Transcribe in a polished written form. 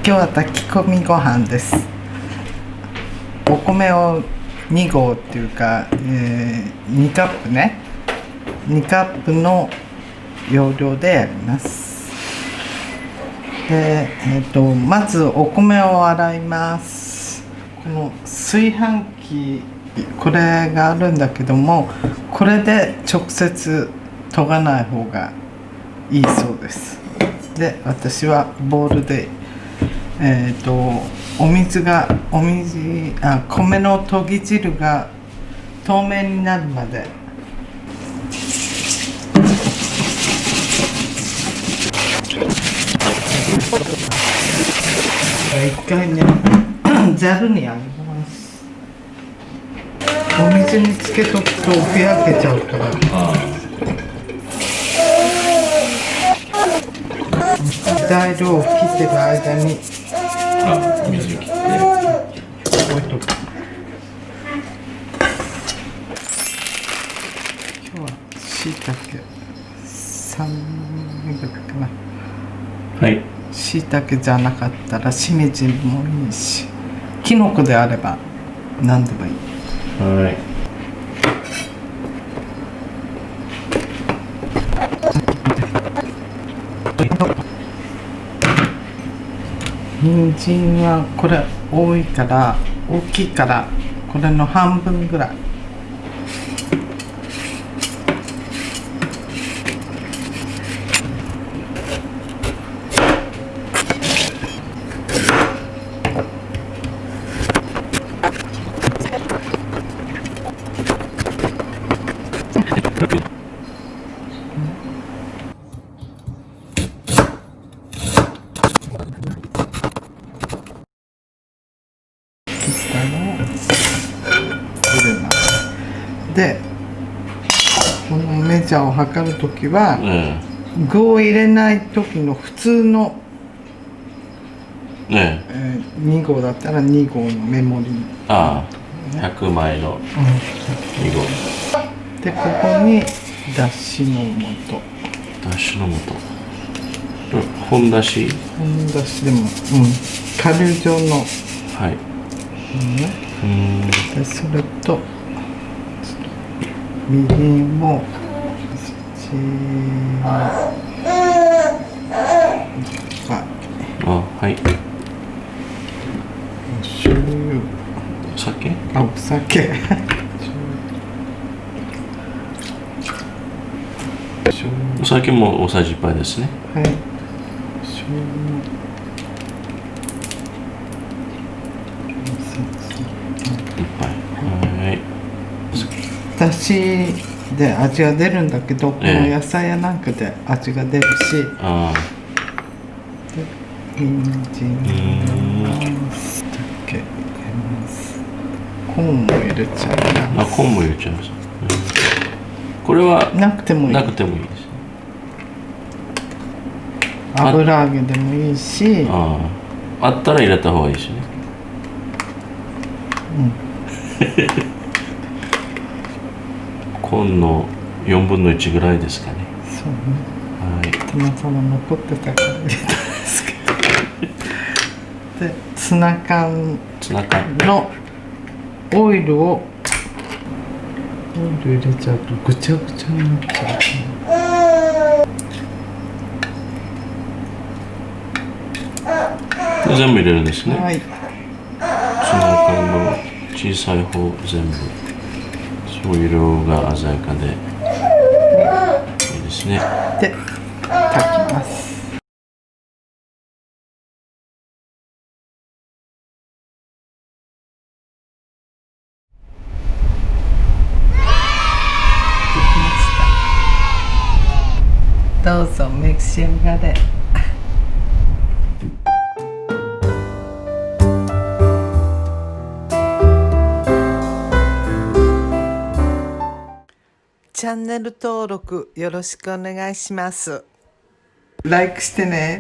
今日は炊き込みご飯です。お米を2合っていうか、2カップね、2カップの容量でやります。で、まずお米を洗います。この炊飯器、これがあるんだけども、これで直接研がない方がいいそうです。で、私はボウルで米の研ぎ汁が透明になるまで一回ねざるにあげます。お水につけとくとふやけちゃうから。材料を切ってる間に水切って置いとく。今日はしいたけ3枚ぐらいかな。はい。しいたけじゃなかったらしめじもいいし、きのこであれば何でもいい。はい。人参はこれ大きいからこれの半分ぐらい。入れます。で、このメジャーを測るときは、具を入れないときの普通の、2合だったら2合のメモリー、100枚の2合、でここにだしの素、本だしでも、顆粒状の、はい、でそれとみりんをはい、醤油、お酒お酒も大さじ1杯ですね。はい、醤油だしで味が出るんだけど、この野菜やなんかで味が出るし、人参入れます、酒入れます、コーンも入れちゃいます。コーンも入れちゃいます。これはなくてもいいです。油揚げでもいいし、あったら入れた方がいいしね。コーンの4分の1ぐらいですかね。そうね。トマトも残ってたから入れたんですけど。で、ツナ缶のオイルを入れちゃうとぐちゃぐちゃになっちゃう。全部入れるんですね。はい。ツナ缶の小さい方全部。そういう色が鮮やかでいいですね。で、炊きます。できました。どうぞ召し上がれ。チャンネル登録よろしくお願いします。ライクしてね。